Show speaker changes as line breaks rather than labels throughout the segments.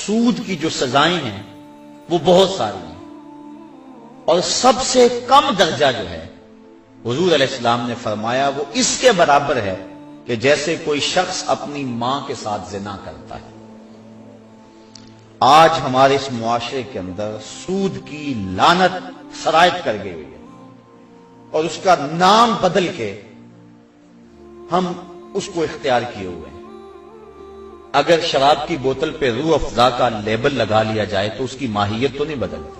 سود کی جو سزائیں ہیں وہ بہت ساری ہیں، اور سب سے کم درجہ جو ہے حضور علیہ السلام نے فرمایا وہ اس کے برابر ہے کہ جیسے کوئی شخص اپنی ماں کے ساتھ زنا کرتا ہے۔ آج ہمارے اس معاشرے کے اندر سود کی لعنت سرایت کر گئی ہوئی ہے، اور اس کا نام بدل کے ہم اس کو اختیار کیے ہوئے ہیں۔ اگر شراب کی بوتل پہ روح افزا کا لیبل لگا لیا جائے تو اس کی ماہیت تو نہیں بدلتی۔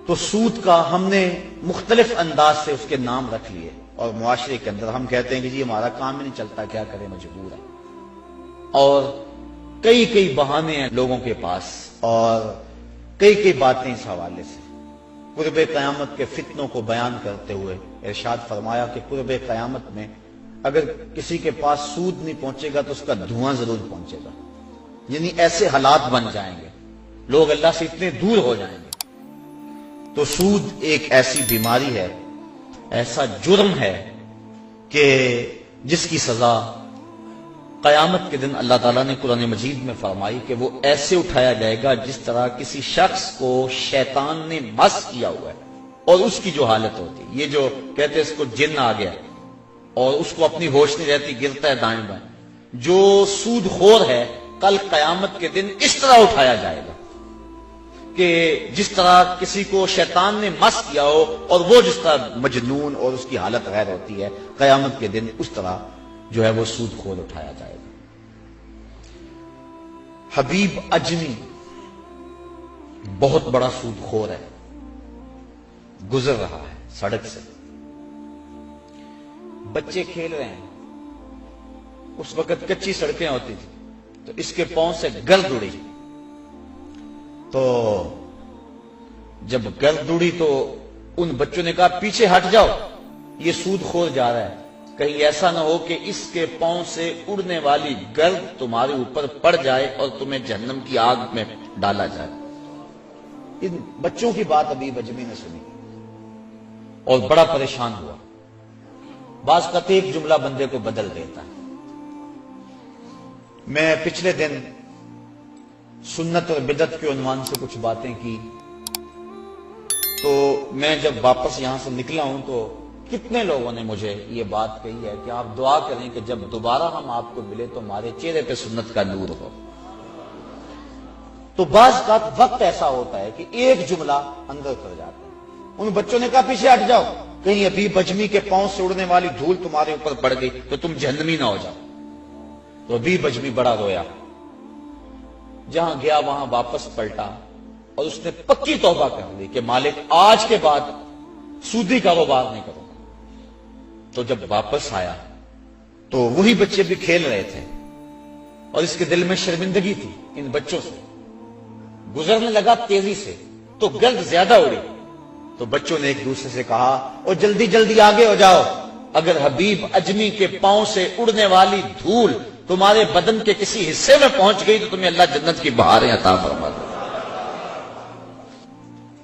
تو سود کا ہم نے مختلف انداز سے اس کے نام رکھ لیے، اور معاشرے کے اندر ہم کہتے ہیں کہ جی ہمارا کام ہی نہیں چلتا، کیا کریں، مجبور ہے، اور کئی بہانے ہیں لوگوں کے پاس، اور کئی باتیں اس حوالے سے۔ قرب قیامت کے فتنوں کو بیان کرتے ہوئے ارشاد فرمایا کہ قرب قیامت میں اگر کسی کے پاس سود نہیں پہنچے گا تو اس کا دھواں ضرور پہنچے گا، یعنی ایسے حالات بن جائیں گے، لوگ اللہ سے اتنے دور ہو جائیں گے۔ تو سود ایک ایسی بیماری ہے، ایسا جرم ہے کہ جس کی سزا قیامت کے دن اللہ تعالیٰ نے قرآن مجید میں فرمائی کہ وہ ایسے اٹھایا جائے گا جس طرح کسی شخص کو شیطان نے مس کیا ہوا ہے، اور اس کی جو حالت ہوتی ہے، یہ جو کہتے ہیں اس کو جن آ گیا اور اس کو اپنی ہوش نہیں رہتی، گرتا ہے دائیں بائیں، جو سود خور ہے کل قیامت کے دن اس طرح اٹھایا جائے گا کہ جس طرح کسی کو شیطان نے مس کیا ہو، اور وہ جس طرح مجنون اور اس کی حالت غیر ہوتی ہے، قیامت کے دن اس طرح جو ہے وہ سود خور اٹھایا جائے گا۔ حبیب اجمی بہت بڑا سود خور ہے، گزر رہا ہے سڑک سے، بچے کھیل رہے ہیں، اس وقت کچی سڑکیں ہوتی تھی، تو اس کے پاؤں سے گرد اڑی، تو جب گرد اڑی تو ان بچوں نے کہا پیچھے ہٹ جاؤ، یہ سود خور جا رہا ہے، کہیں ایسا نہ ہو کہ اس کے پاؤں سے اڑنے والی گرد تمہارے اوپر پڑ جائے اور تمہیں جہنم کی آگ میں ڈالا جائے۔ ان بچوں کی بات ابھی اجمی نے سنی اور بڑا پریشان ہوا۔ بعض کا ایک جملہ بندے کو بدل دیتا ہے۔ میں پچھلے دن سنت اور بدعت کے عنوان سے کچھ باتیں کی، تو میں جب واپس یہاں سے نکلا ہوں تو کتنے لوگوں نے مجھے یہ بات کہی ہے کہ آپ دعا کریں کہ جب دوبارہ ہم آپ کو ملے تو ہمارے چہرے پہ سنت کا نور ہو۔ تو بعض کا وقت ایسا ہوتا ہے کہ ایک جملہ اندر اتر جاتا ہے۔ ان بچوں نے کہا پیچھے ہٹ جاؤ، کہیں ابھی بجمی کے پاؤں سے اڑنے والی دھول تمہارے اوپر پڑ گئی تو تم جہنمی نہ ہو جاؤ۔ تو ابھی بجمی بڑا رویا، جہاں گیا وہاں واپس پلٹا، اور اس نے پکی توبہ کر لی کہ مالک آج کے بعد سودی کاروبار نہیں کروں۔ تو جب واپس آیا تو وہی بچے بھی کھیل رہے تھے، اور اس کے دل میں شرمندگی تھی ان بچوں سے، گزرنے لگا تیزی سے تو گرد زیادہ اڑی، تو بچوں نے ایک دوسرے سے کہا اور جلدی جلدی آگے ہو جاؤ، اگر حبیب اجمی کے پاؤں سے اڑنے والی دھول تمہارے بدن کے کسی حصے میں پہنچ گئی تو تمہیں اللہ جنت کی بہاریں عطا فرما دے۔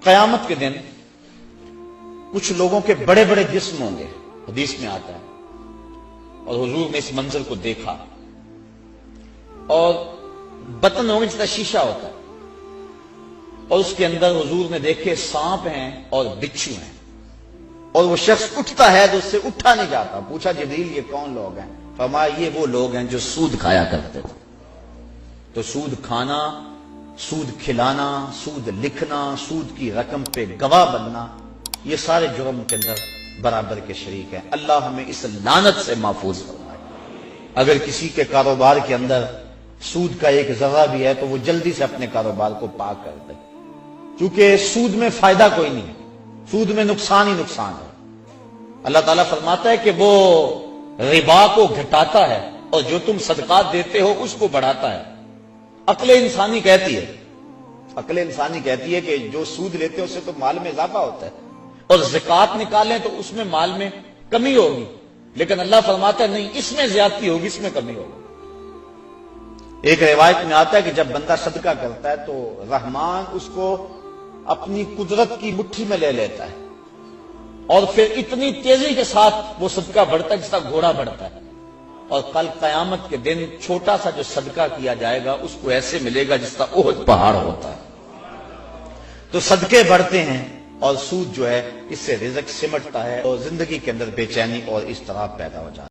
قیامت کے دن کچھ لوگوں کے بڑے بڑے جسم ہوں گے، حدیث میں آتا ہے، اور حضور نے اس منظر کو دیکھا، اور بطن ہوں گے جس طرح شیشہ ہوتا ہے، اور اس کے اندر حضور نے دیکھے سانپ ہیں اور بچھو ہیں، اور وہ شخص اٹھتا ہے تو اس سے اٹھا نہیں جاتا۔ پوچھا جبریل یہ کون لوگ ہیں؟ فرمایا یہ وہ لوگ ہیں جو سود کھایا کرتے تھے۔ تو سود کھانا، سود کھلانا، سود لکھنا، سود کی رقم پہ گواہ بننا، یہ سارے جرم کے اندر برابر کے شریک ہیں۔ اللہ ہمیں اس لعنت سے محفوظ فرمائے۔ اگر کسی کے کاروبار کے اندر سود کا ایک ذرہ بھی ہے تو وہ جلدی سے اپنے کاروبار کو پاک کر دے، کیونکہ سود میں فائدہ کوئی نہیں ہے، سود میں نقصان ہی نقصان ہے۔ اللہ تعالیٰ فرماتا ہے کہ وہ ربا کو گھٹاتا ہے اور جو تم صدقات دیتے ہو اس کو بڑھاتا ہے۔ عقل انسانی کہتی ہے کہ جو سود لیتے ہیں اس سے تو مال میں اضافہ ہوتا ہے، اور زکوٰۃ نکالیں تو اس میں مال میں کمی ہوگی، لیکن اللہ فرماتا ہے نہیں، اس میں زیادتی ہوگی، اس میں کمی ہوگی۔ ایک روایت میں آتا ہے کہ جب بندہ صدقہ کرتا ہے تو رحمان اس کو اپنی قدرت کی مٹھی میں لے لیتا ہے، اور پھر اتنی تیزی کے ساتھ وہ صدقہ بڑھتا ہے جس طرح گھوڑا بڑھتا ہے، اور کل قیامت کے دن چھوٹا سا جو صدقہ کیا جائے گا اس کو ایسے ملے گا جس کا احد پہاڑ ہوتا ہے۔ تو صدقے بڑھتے ہیں اور سود جو ہے اس سے رزق سمٹتا ہے اور زندگی کے اندر بے چینی اور اضطراب پیدا ہو جاتا ہے۔